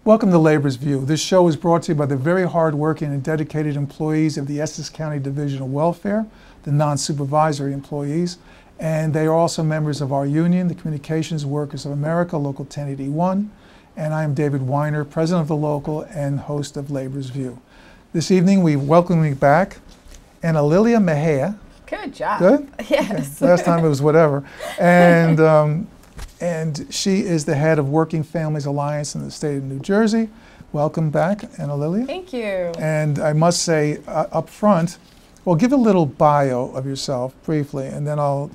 Welcome to Labor's View. This show is brought to you by the very hard-working and dedicated employees of the Essex County Division of Welfare, the non-supervisory employees, and they are also members of our union, the Communications Workers of America, Local 1081, and I am David Weiner, president of the local and host of Labor's View. This evening we welcome you back Analilia Mejia. Good job. Good? Yes. Okay. Last time it was whatever. And she is the head of Working Families Alliance in the state of New Jersey. Welcome back, Analilia. Thank you. And I must say up front, well, give a little bio of yourself briefly, and then I'll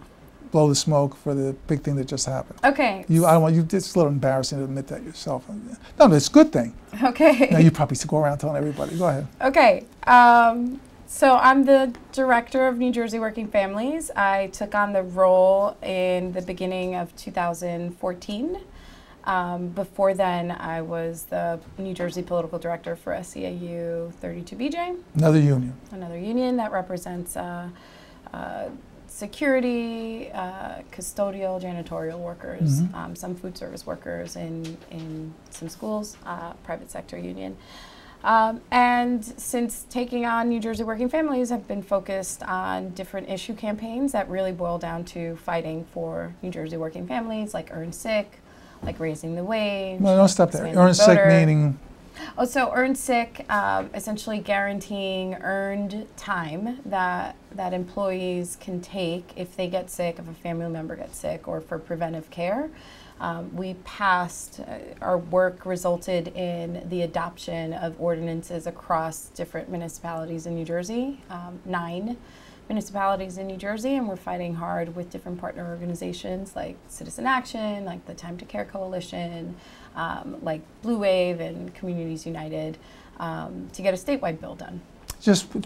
blow the smoke for the big thing that just happened. Okay. I don't want you. It's a little embarrassing to admit that yourself. No, it's a good thing. Okay. Now you probably go around telling everybody. Go ahead. Okay. So I'm the director of New Jersey Working Families. I took on the role in the beginning of 2014. Before then, I was the New Jersey political director for SEIU 32BJ. Another union. Another union that represents security, custodial, janitorial workers, some food service workers in some schools, private sector union. And since taking on New Jersey Working Families, I've been focused on different issue campaigns that really boil down to fighting for New Jersey working families, like Earn Sick, like raising the wage. No, don't stop there. Earn Sick meaning? Oh, so Earn Sick, essentially guaranteeing earned time that employees can take if they get sick, if a family member gets sick, or for preventive care. We passed, our work resulted in the adoption of ordinances across different municipalities in New Jersey, 9 municipalities in New Jersey, and we're fighting hard with different partner organizations like Citizen Action, like the Time to Care Coalition, like Blue Wave and Communities United, to get a statewide bill done.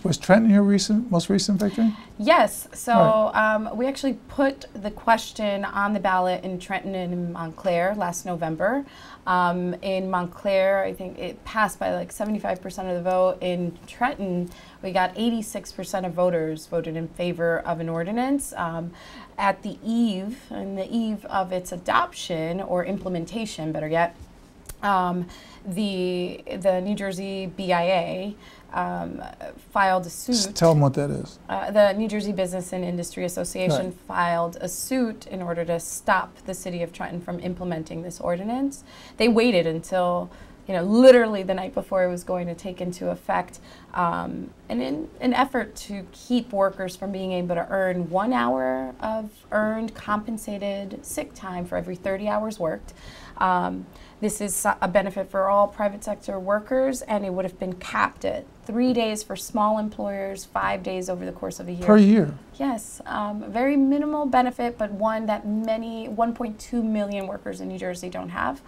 Was Trenton your most recent victory? Yes. So we actually put the question on the ballot in Trenton and in Montclair last November. In Montclair, I think it passed by like 75% of the vote. In Trenton, we got 86% of voters voted in favor of an ordinance. At the eve of its adoption or implementation, better yet, the New Jersey BIA filed a suit. Just tell them what that is. The New Jersey Business and Industry Association filed a suit in order to stop the city of Trenton from implementing this ordinance. They waited until, literally the night before it was going to take into effect, and in an effort to keep workers from being able to earn 1 hour of earned compensated sick time for every 30 hours worked. This is a benefit for all private sector workers, and it would have been capped at 3 days for small employers, 5 days over the course of a year. Per year? Yes. Very minimal benefit, but one that 1.2 million workers in New Jersey don't have.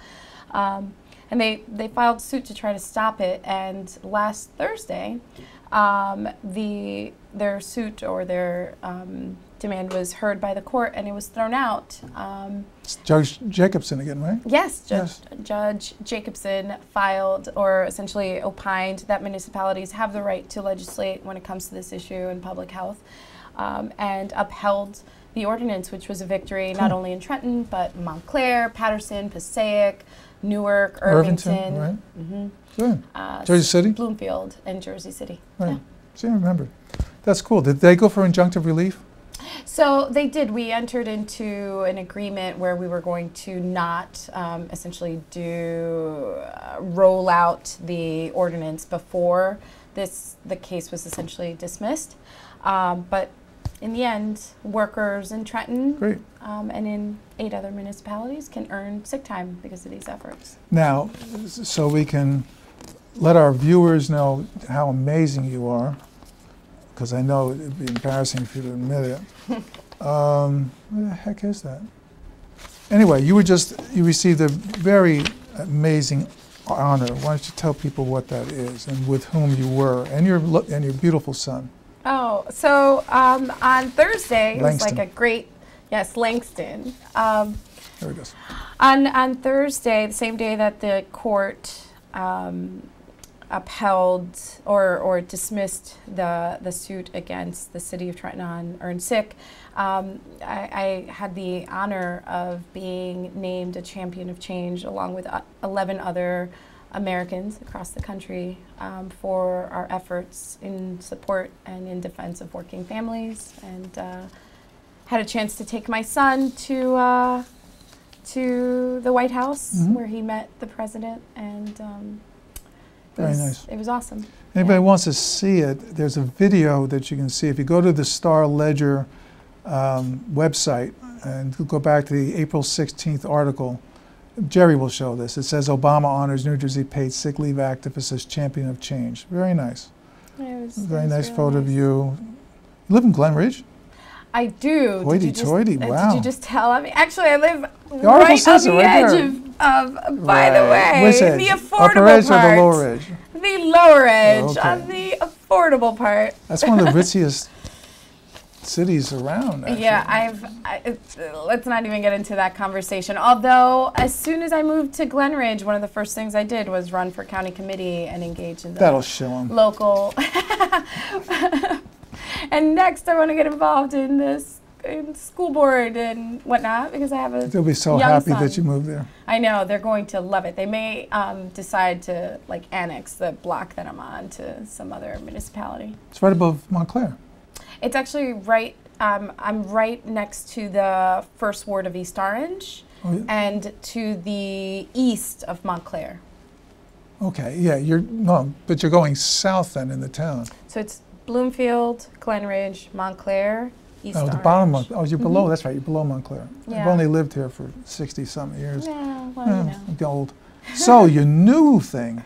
And they filed suit to try to stop it, and last Thursday, their suit or their demand was heard by the court, and it was thrown out. Judge Jacobson again, right? Yes, Judge Jacobson filed, or essentially opined, that municipalities have the right to legislate when it comes to this issue in public health, and upheld the ordinance, which was a victory not only in Trenton, but Montclair, Paterson, Passaic, Newark, Irvington. Right? Good. Jersey City? Bloomfield, and Jersey City. Right. Yeah. See, I remember. That's cool. Did they go for injunctive relief? So they did. We entered into an agreement where we were going to not essentially roll out the ordinance before the case was essentially dismissed. But in the end, workers in Trenton and in 8 other municipalities can earn sick time because of these efforts. Now, so we can let our viewers know how amazing you are, because I know it would be embarrassing for you to admit it. What the heck is that? Anyway, you received a very amazing honor. Why don't you tell people what that is and with whom you were and your beautiful son? Oh, so on Thursday, it was Langston. like a great, yes, Langston. There it is. On Thursday, the same day that the court upheld or dismissed the suit against the city of Trenton on Earn Sick, I had the honor of being named a champion of change along with 11 other Americans across the country for our efforts in support and in defense of working families, and had a chance to take my son to the White House, where he met the president, and very nice. It was awesome. Anybody wants to see it, there's a video that you can see. If you go to the Star Ledger website and go back to the April 16th article, Jerry will show this. It says Obama honors New Jersey paid sick leave activist as champion of change. Very nice. Very nice really photo nice. of you. You live in Glen Ridge? I do. Hoity-toity, wow. Did you just tell? I mean, actually, I live article right on says it the right edge there. by the way, Which edge? the affordable Upper edge part. or the lower edge? The lower edge, Okay. on the affordable part. That's one of the ritziest cities around, actually. Yeah, let's not even get into that conversation. Although, as soon as I moved to Glen Ridge, one of the first things I did was run for county committee and engage in the That'll show 'em. local. And next, I want to get involved in this in school board and whatnot, because I have a They'll be so young happy son. that you moved there. I know, they're going to love it. They may decide to like annex the block that I'm on to some other municipality. It's right above Montclair. It's actually right, I'm right next to the first ward of East Orange, Oh, yeah. and to the east of Montclair. Okay, yeah, but you're going south then in the town. So it's Bloomfield, Glen Ridge, Montclair, East Oh, Orange. the bottom of, you're below, that's right, you're below Montclair. Yeah. I've only lived here for 60-something years. Yeah, well, you know. I'm old. So your new thing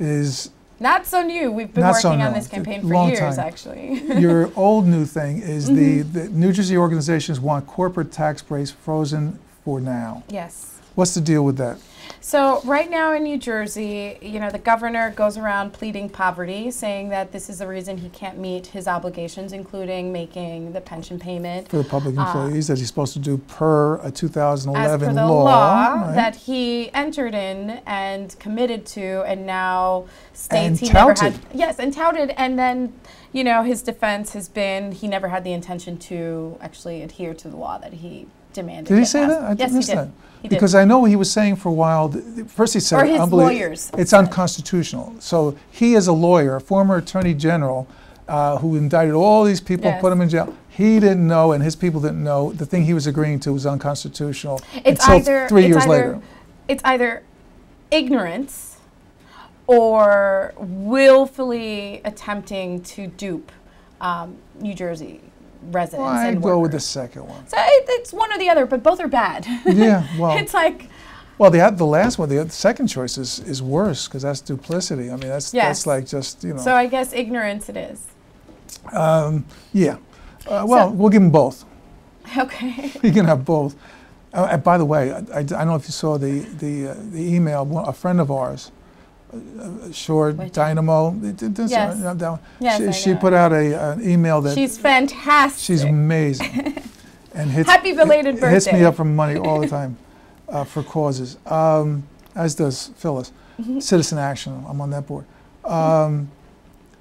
is, Not so new. We've been Not so working on new. this campaign It's a for long years, time. actually. your old new thing is the New Jersey organizations want corporate tax breaks frozen for now. Yes. What's the deal with that? So right now in New Jersey, you know, the governor goes around pleading poverty, saying that this is the reason he can't meet his obligations, including making the pension payment. For the public employees that he's supposed to do per a 2011 As per the law. law right? that he entered in and committed to, and now states And he touted. never had. Yes, and touted, and then, you know, his defense has been he never had the intention to actually adhere to the law that he demanded. Did he get say passed. that? I Yes, missed he did. that. He did. Because I know he was saying for a while, first he said, Or his lawyers it's said. unconstitutional. So he is a lawyer, a former attorney general, who indicted all these people, Yes. put them in jail. He didn't know, and his people didn't know, the thing he was agreeing to was unconstitutional until 3 years later. It's either ignorance or willfully attempting to dupe New Jersey residents Well, I and go with the workers. second one. So it's one or the other, but both are bad. Yeah, well, It's like, well, the last one, the second choice is worse because that's duplicity. I mean, that's Yes. like just, you know. so I guess ignorance it is. Yeah. Well, we'll give them both. Okay. You can have both. And by the way, I don't know if you saw the email. A friend of ours, Short Which? Dynamo. Yes. Yes, I She know. put out an email that She's fantastic. she's amazing, and Happy belated hits me birthday. up for money all the time for causes. As does Phyllis. Citizen Action. I'm on that board.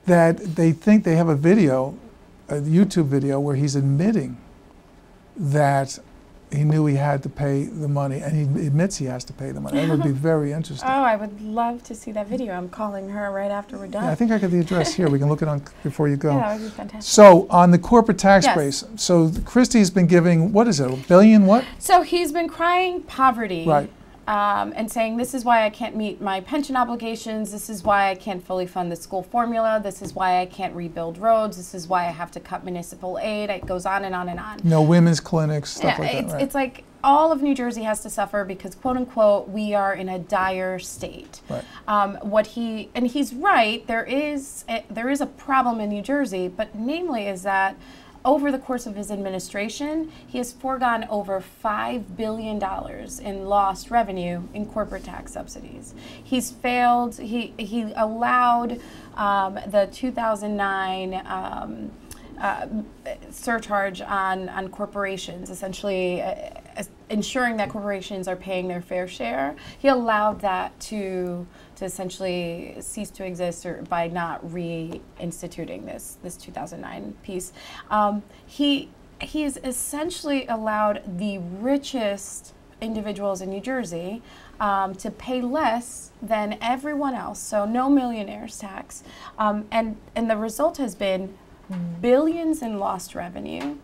That they think they have a video, a YouTube video, where he's admitting that he knew he had to pay the money, and he admits he has to pay the money. That would be very interesting. Oh, I would love to see that video. I'm calling her right after we're done. Yeah, I think I got the address here. We can look it on before you go. Yeah, that would be fantastic. So on the corporate tax Yes. breaks, so Christie's been giving, what is it, $1 billion what? So he's been crying poverty. Right. And saying, this is why I can't meet my pension obligations, this is why I can't fully fund the school formula, this is why I can't rebuild roads, this is why I have to cut municipal aid. It goes on and on and on. No women's clinics, stuff Yeah, like that, it's, right? it's like all of New Jersey has to suffer because, quote unquote, we are in a dire state. Right. And he's right, there is a problem in New Jersey, but namely is that over the course of his administration, he has foregone over $5 billion in lost revenue in corporate tax subsidies. He's failed, he allowed the 2009 surcharge on corporations, essentially ensuring that corporations are paying their fair share. He allowed that to essentially cease to exist or by not reinstituting this 2009 piece. He has essentially allowed the richest individuals in New Jersey to pay less than everyone else, so no millionaires tax, and the result has been billions in lost revenue,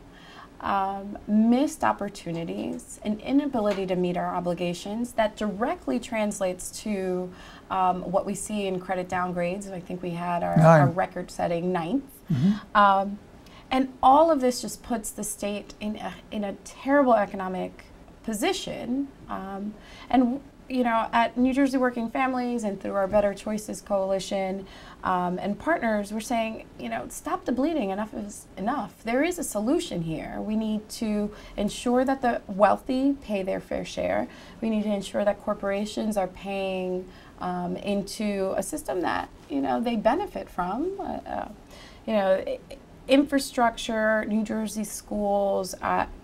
missed opportunities, an inability to meet our obligations that directly translates to what we see in credit downgrades. I think we had our record-setting 9th. And all of this just puts the state in a terrible economic position. And you know, at New Jersey Working Families and through our Better Choices Coalition and partners, we're saying, you know, stop the bleeding. Enough is enough. There is a solution here. We need to ensure that the wealthy pay their fair share. We need to ensure that corporations are paying into a system that, you know, they benefit from. You know, infrastructure, New Jersey schools,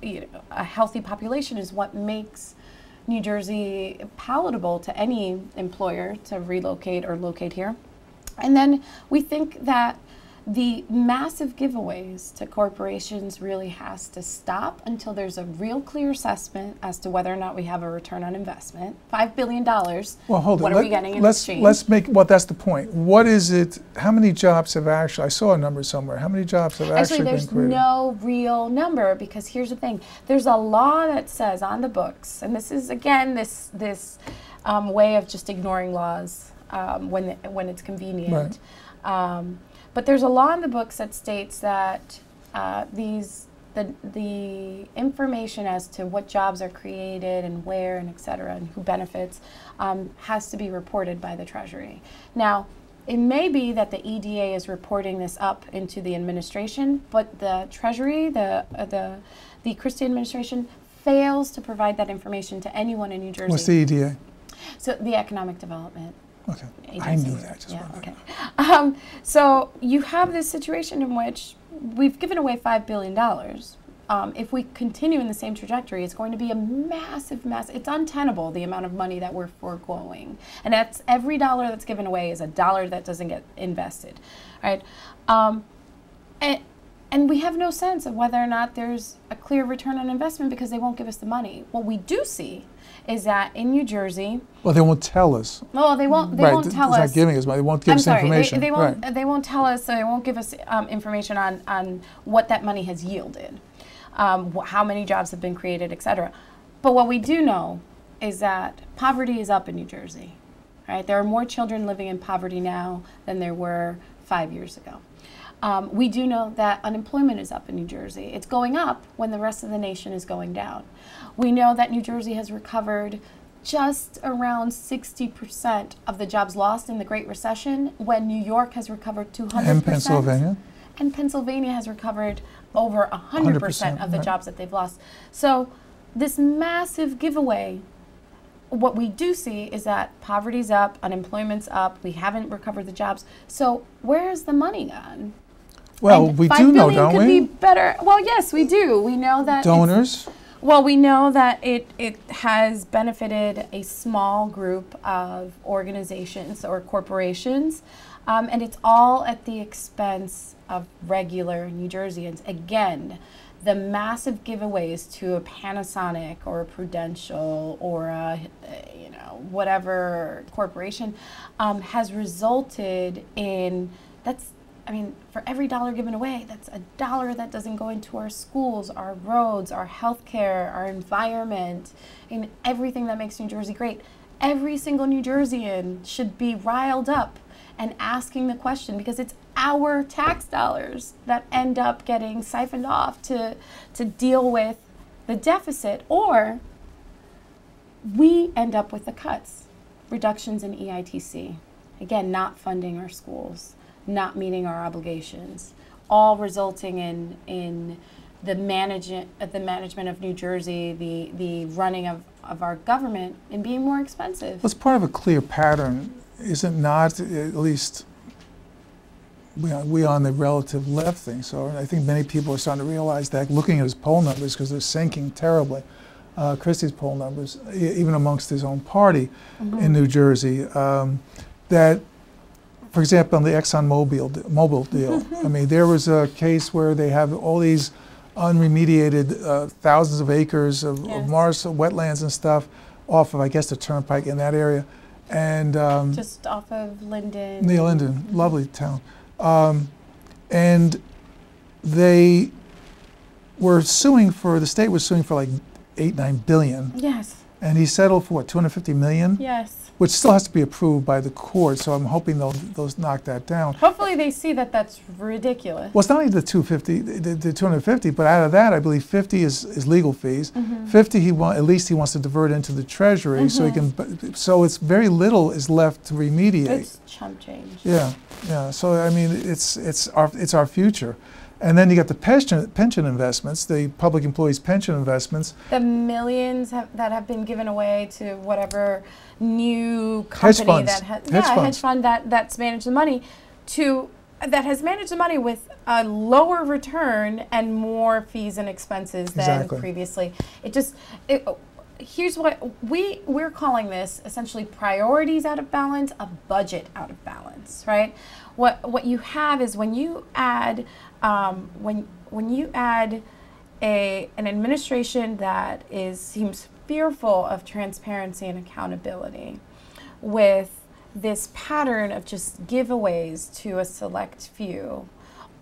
you know, a healthy population is what makes New Jersey palatable to any employer to relocate or locate here. And then we think that the massive giveaways to corporations really has to stop until there's a real clear assessment as to whether or not we have a return on investment. $5 billion. Well, hold what on. Are we getting in exchange? Let's make, well, that's the point. What is it, how many jobs have actually, I saw a number somewhere, how many jobs have actually been created? There's no real number, because here's the thing. There's a law that says on the books, and this is, again, this way of just ignoring laws when it's convenient. Right. But there's a law in the books that states that the information as to what jobs are created and where and et cetera and who benefits has to be reported by the Treasury. Now, it may be that the EDA is reporting this up into the administration, but the Treasury, the Christie administration, fails to provide that information to anyone in New Jersey. What's the EDA? So the Economic Development. Okay, agency. I knew that. Just yeah, okay. So you have this situation in which we've given away $5 billion. If we continue in the same trajectory, it's going to be a massive, it's untenable, the amount of money that we're foregoing. And that's every dollar that's given away is a dollar that doesn't get invested, right? And we have no sense of whether or not there's a clear return on investment because they won't give us the money. What we do see is that in New Jersey, well, they won't tell us. Well, they won't. They won't tell us. It's not giving us money. They won't give us information. They won't. Right. They won't tell us. So they won't give us information on what that money has yielded, how many jobs have been created, et cetera. But what we do know is that poverty is up in New Jersey. Right? There are more children living in poverty now than there were 5 years ago. We do know that unemployment is up in New Jersey. It's going up when the rest of the nation is going down. We know that New Jersey has recovered just around 60% of the jobs lost in the Great Recession, when New York has recovered 200%. And Pennsylvania. And Pennsylvania has recovered over 100% of the jobs that they've lost. So this massive giveaway, what we do see is that poverty's up, unemployment's up, we haven't recovered the jobs. So where's the money gone? Well, we do know, don't we? $5 billion could be better. Well, yes, we do. We know that donors. Well, we know that it has benefited a small group of organizations or corporations, and it's all at the expense of regular New Jerseyans. Again, the massive giveaways to a Panasonic or a Prudential or a, you know, whatever corporation has resulted in, I mean, for every dollar given away, that's a dollar that doesn't go into our schools, our roads, our healthcare, our environment, and everything that makes New Jersey great. Every single New Jerseyan should be riled up and asking the question, because it's our tax dollars that end up getting siphoned off to deal with the deficit, or we end up with the cuts, reductions in EITC. Again, not funding our schools, not meeting our obligations, all resulting in the management of New Jersey, the running of our government, and being more expensive. Well, it's part of a clear pattern, is it not? At least we on the relative left thing. So I think many people are starting to realize that, looking at his poll numbers, because they're sinking terribly. Christie's poll numbers, even amongst his own party in New Jersey, that, for example, on the ExxonMobil deal, I mean, there was a case where they have all these unremediated thousands of acres of marsh wetlands and stuff, off of, I guess, the Turnpike in that area. And just off of Linden. near Linden, lovely town. And they were suing for, the state was suing for like 8-9 billion. Yes. And he settled for what, 250 million? Yes. Which still has to be approved by the court, so I'm hoping they'll knock that down. Hopefully they see that that's ridiculous. Well, it's not only the 250, but out of that, I believe 50 is legal fees. 50, at least he wants to divert into the treasury, so he can. So it's very little is left to remediate. It's chump change. Yeah, yeah. So I mean, it's our future. And then you got the pension investments, the public employees' pension investments. The millions that have been given away to whatever new company hedge fund that's managed the money that has managed the money with a lower return and more fees and expenses than previously. Here's what we're calling this essentially priorities out of balance, a budget out of balance, right? What you have is when you add when you add an administration that seems fearful of transparency and accountability with this pattern of just giveaways to a select few,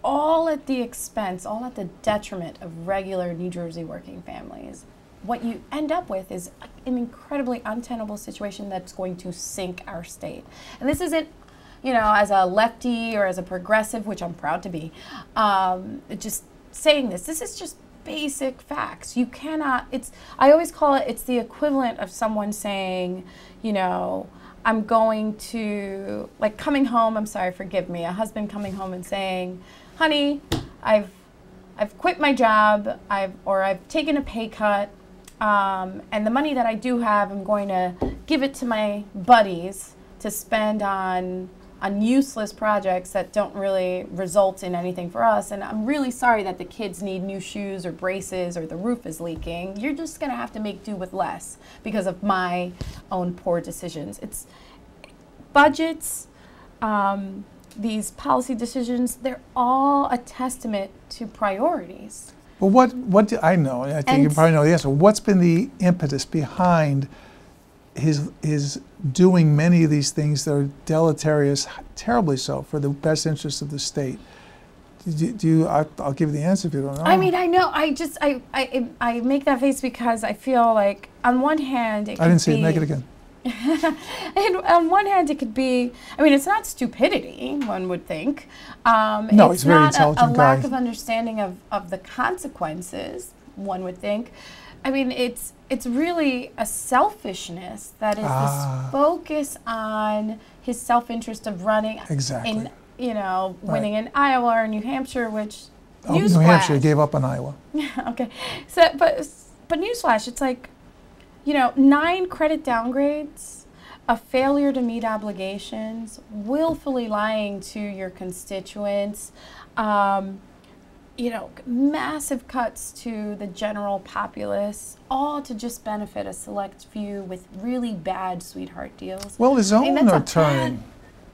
all at the expense, all at the detriment of regular New Jersey working families, what you end up with is an incredibly untenable situation that's going to sink our state. And this isn't, as a lefty or as a progressive, which I'm proud to be, just saying this is just basic facts. You cannot, I always call it's the equivalent of someone saying, I'm going to, like coming home, I'm sorry, forgive me, a husband coming home and saying, honey, I've quit my job, I've taken a pay cut, and the money that I do have, I'm going to give it to my buddies to spend on useless projects that don't really result in anything for us. And I'm really sorry that the kids need new shoes or braces or the roof is leaking. You're just going to have to make do with less because of my own poor decisions. It's budgets, these policy decisions, they're all a testament to priorities. Well, what do I know? I think you probably know the answer. What's been the impetus behind his doing many of these things that are deleterious, terribly so, for the best interests of the state? I'll give you the answer if you don't know. I mean, I know. I make that face because I feel like on one hand it could be. I didn't see it. Make it again. And on one hand, it could be, it's not stupidity, one would think. No, it's very intelligent a lack of understanding of the consequences, one would think. It's really a selfishness that is this focus on his self-interest of running in, winning in Iowa or New Hampshire, which New Hampshire gave up on Iowa. Okay, so but newsflash, it's like, 9 credit downgrades, a failure to meet obligations, willfully lying to your constituents, massive cuts to the general populace, all to just benefit a select few with really bad sweetheart deals. Well, his own attorney.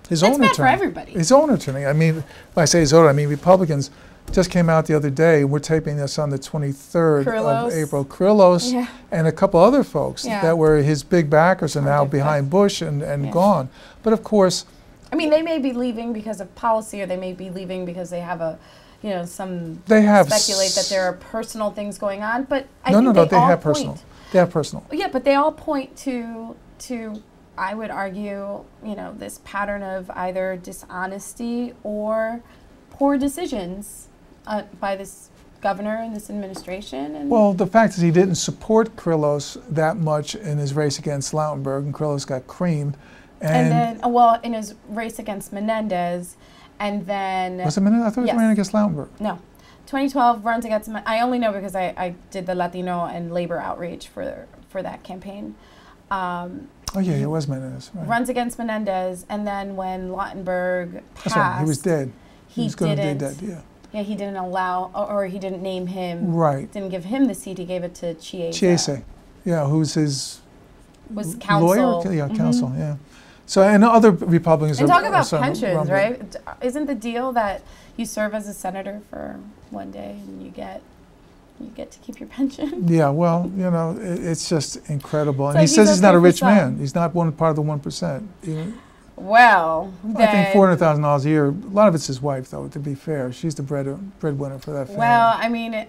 It's bad for everybody. His own attorney. When I say his own, I mean Republicans just came out the other day. We're taping this on the 23rd of April. Krillos and a couple other folks that were his big backers are now behind Bush and gone. But of course, they may be leaving because of policy, or they may be leaving because they have they speculate that there are personal things going on. But I think they have personal. They have personal. Yeah, but they all point to I would argue, this pattern of either dishonesty or poor decisions by this governor and this administration. And well, the fact is he didn't support Krillos that much in his race against Lautenberg, and Krillos got creamed. And then, in his race against Menendez, and then... Was it Menendez? I thought it was ran against Lautenberg. No. 2012 runs against... I only know because I did the Latino and labor outreach for that campaign. It was Menendez. Right. Runs against Menendez, and then when Lautenberg passed... That's right, he was dead. He was going to be dead, Yeah, he didn't allow, or he didn't name him. Right. Didn't give him the seat. He gave it to Chiesa. Chiesa, who's his counsel. Lawyer? Yeah, counsel. Yeah. So, and other Republicans. And talk about pensions, right? Isn't the deal that you serve as a senator for one day and you get you get to keep your pension. Yeah, well, you know, it's just incredible. And like he says he's not a okay for rich some. man. He's not one part of the 1%. Well, I think $400,000 a year. A lot of it's his wife, though. To be fair, she's the breadwinner for that family. Well, I mean,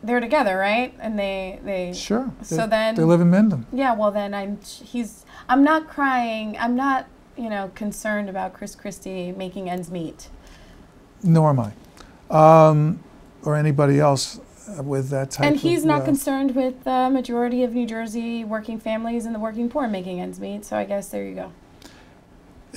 they're together, right? And they sure. So then they live in Mendham. Yeah. Well, then I'm not crying. I'm not, you know, concerned about Chris Christie making ends meet. Nor am I, or anybody else with that type. And he's not concerned with the majority of New Jersey working families and the working poor making ends meet. So I guess there you go.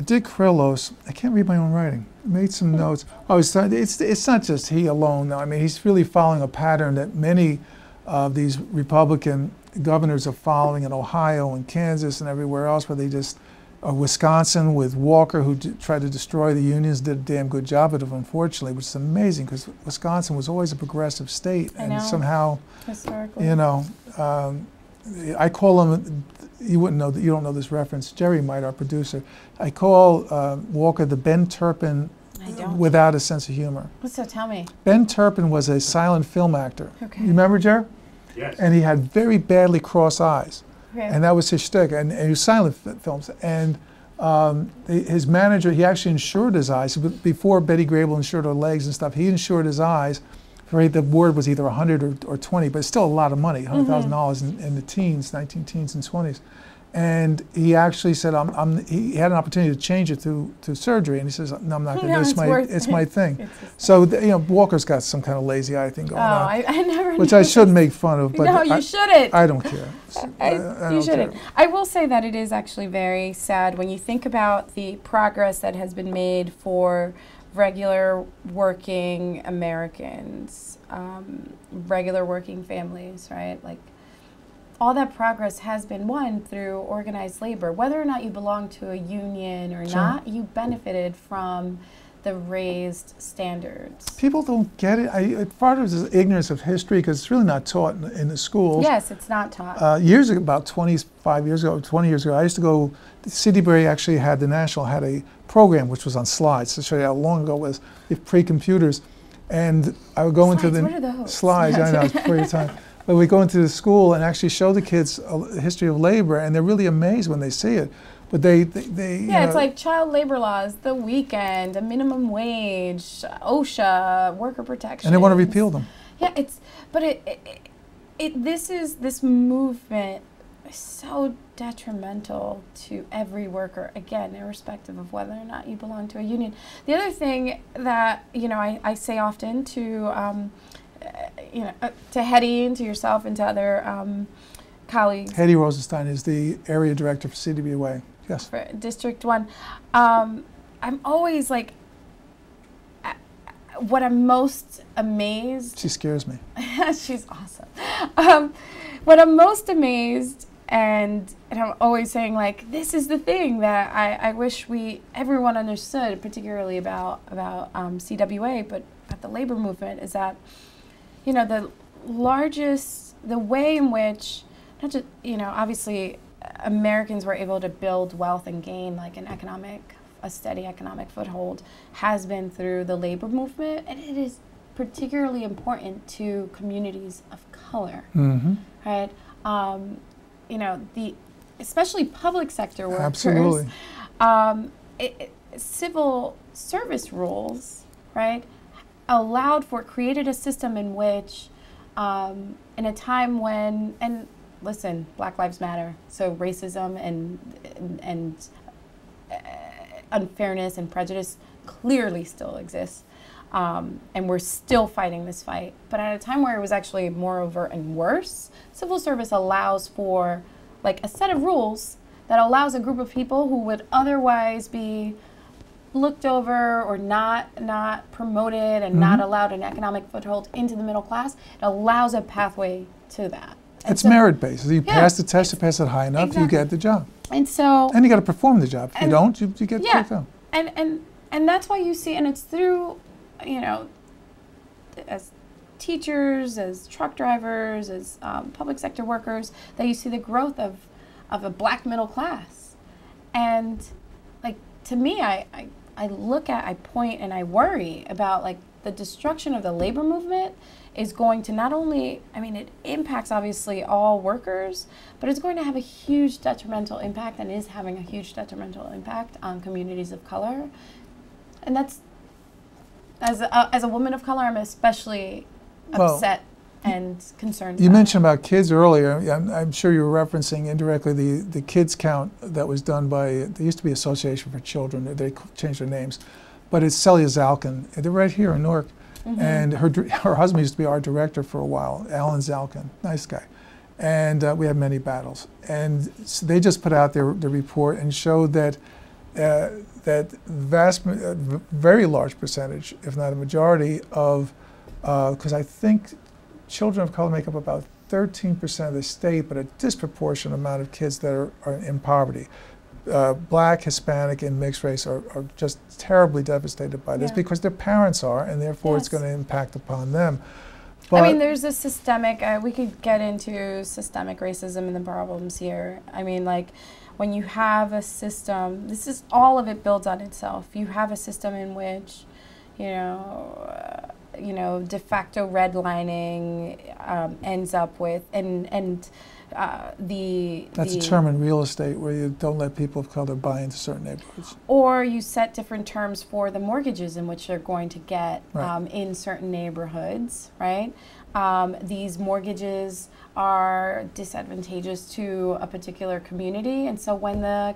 Dick Krillos, I can't read my own writing, made some notes. Oh, it's not just he alone, though. I mean, he's really following a pattern that many of these Republican governors are following in Ohio and Kansas and everywhere else, where they just, Wisconsin with Walker, who tried to destroy the unions, did a damn good job of it, unfortunately, which is amazing, because Wisconsin was always a progressive state. And somehow, historically, you know, I call him, you wouldn't know, you don't know this reference, Jerry might, our producer. I call Walker the Ben Turpin without a sense of humor. So tell me. Ben Turpin was a silent film actor. Okay. You remember, Jerry? Yes. And he had very badly crossed eyes. Okay. And that was his shtick, and he was silent films. And his manager, he actually insured his eyes. Before Betty Grable insured her legs and stuff, he insured his eyes. The word was either 100 or 20, but it's still a lot of money, $100,000 in the teens, 19 teens and 20s. And he actually said, he had an opportunity to change it to surgery, and he says, no, I'm not going to. It's my thing. So, you know, Walker's got some kind of lazy eye thing going on. I never which I shouldn't make fun of. But no, you shouldn't. I don't care. You shouldn't. Care. I will say that it is actually very sad when you think about the progress that has been made for regular working Americans, regular working families, right? Like, all that progress has been won through organized labor. Whether or not you belong to a union or not, you benefited from the raised standards. People don't get it. Part of it is ignorance of history, because it's really not taught in the schools. Yes, it's not taught. Years ago, about 25 years ago, 20 years ago, I used to go, CDBRA actually had, the National had a program which was on slides to show you how long ago it was, pre-computers. And I would go into the what are those? slides, I know, it's before your time. But we go into the school and actually show the kids a history of labor, and they're really amazed when they see it. But they it's like child labor laws, the weekend, a minimum wage, OSHA, worker protection. And they want to repeal them. Yeah, this movement is so detrimental to every worker, again, irrespective of whether or not you belong to a union. The other thing that, you know, I say often to to Hetty and to yourself and to other colleagues. Hetty Rosenstein is the area director for CDBA. Yes. For District 1. I'm always like, what I'm most amazed. She scares me. She's awesome. What I'm most amazed, and I'm always saying, like, this is the thing that I wish everyone understood, particularly about CWA, but about the labor movement, is that, you know, the way in which, not just, you know, obviously Americans were able to build wealth and gain like a steady economic foothold has been through the labor movement, and it is particularly important to communities of color, right? You know, especially public sector workers. Absolutely. Civil service rules, right, created a system in which, in a time when, and listen, Black Lives Matter, so racism and unfairness and prejudice clearly still exists, and we're still fighting this fight. But at a time where it was actually more overt and worse, civil service allows for like a set of rules that allows a group of people who would otherwise be looked over or not promoted and not allowed an economic foothold into the middle class. It allows a pathway to that. And it's merit-based. You pass the test, you pass it high enough, you get the job. And so, and you got to perform the job. If you don't, you get kicked out. And that's why you see, and it's through, you know, as teachers, as truck drivers, as public sector workers, that you see the growth of a black middle class. And like, to me, I look at, I point, and I worry about like the destruction of the labor movement is going to not only, I mean, it impacts obviously all workers, but it's going to have a huge detrimental impact and is having a huge detrimental impact on communities of color. And that's, as a woman of color, I'm especially upset and concerned. You mentioned about kids earlier. I'm sure you were referencing indirectly the kids count that was done by, there used to be Association for Children, they changed their names, but it's Celia Zalkin. They're right here in Newark. And her husband used to be our director for a while, Alan Zalkin, nice guy. And we had many battles. And so they just put out their report and showed that that very large percentage, if not a majority of, because I think children of color make up about 13% of the state, but a disproportionate amount of kids that are in poverty. Black, Hispanic, and mixed race are just terribly devastated by this because their parents are, and therefore it's going to impact upon them. But I mean, there's a systemic, we could get into systemic racism and the problems here. I mean, like, when you have a system, this is, all of it builds on itself. You have a system in which, you know, de facto redlining ends up with, that's a term in real estate where you don't let people of color buy into certain neighborhoods. Or you set different terms for the mortgages in which they're going to get in certain neighborhoods, right? These mortgages are disadvantageous to a particular community, and so when the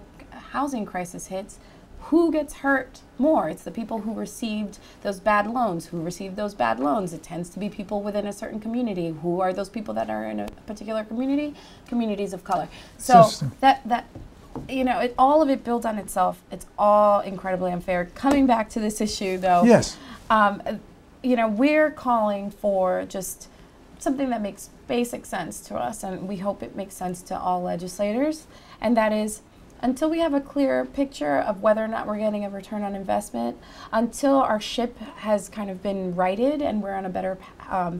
housing crisis hits, who gets hurt more? It's the people who received those bad loans. Who received those bad loans? It tends to be people within a certain community. Who are those people that are in a particular community? Communities of color. So that you know, all of it builds on itself. It's all incredibly unfair. Coming back to this issue, though, you know, we're calling for just something that makes basic sense to us, and we hope it makes sense to all legislators, and that is, until we have a clear picture of whether or not we're getting a return on investment, until our ship has kind of been righted and we're on a better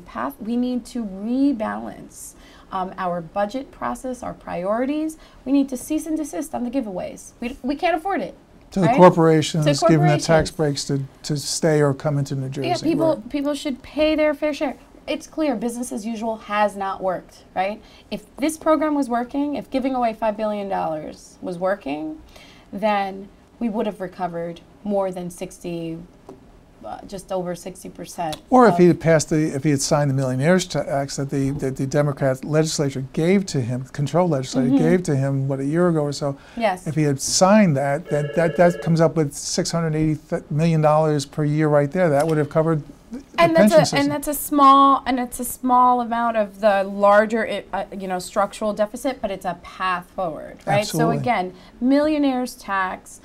path, we need to rebalance our budget process, our priorities. We need to cease and desist on the giveaways. We can't afford it. To the corporations, giving them tax breaks to stay or come into New Jersey. Yeah, people should pay their fair share. It's clear business as usual has not worked, right? If this program was working, if giving away $5 billion was working, then we would have recovered more than 60, just over 60%. Or if he had passed if he had signed the millionaires tax that the Democrat legislature gave to him, control legislature gave to him, what, a year ago or so. Yes. If he had signed that comes up with $680 million per year right there. That would have covered. And that's a small amount of the larger you know, structural deficit, but it's a path forward, right? Absolutely. So again, millionaires tax,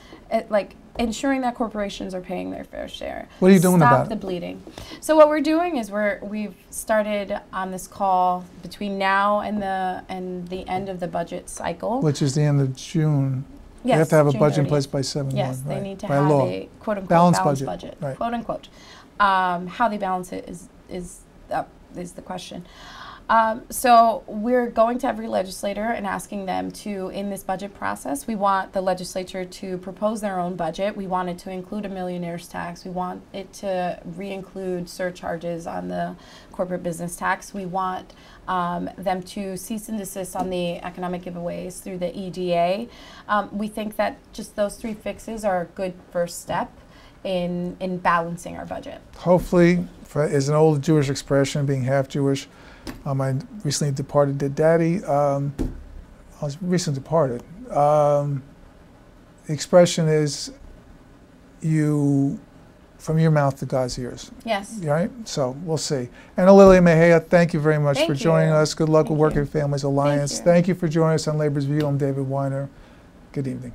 like ensuring that corporations are paying their fair share. What are you doing about it? Stop the bleeding. So what we're doing is we've started on this call between now and the end of the budget cycle, which is the end of June. Yes, you have to have a June budget 30th. in place by 7/1. Yes, they need to by have law. a quote-unquote balanced budget, quote unquote. How they balance it is the question. So we're going to every legislator and asking them to, in this budget process, we want the legislature to propose their own budget. We want it to include a millionaire's tax. We want it to re-include surcharges on the corporate business tax. We want them to cease and desist on the economic giveaways through the EDA. We think that just those three fixes are a good first step in balancing our budget. Hopefully, is an old Jewish expression, being half Jewish. I recently departed dead daddy. I was recently departed. The expression is from your mouth to God's ears. Yes. Right? So we'll see. Analilia Mejia, thank you very much for joining us. Good luck with Working Families Alliance. Thank you for joining us on Labor's View. I'm David Weiner. Good evening.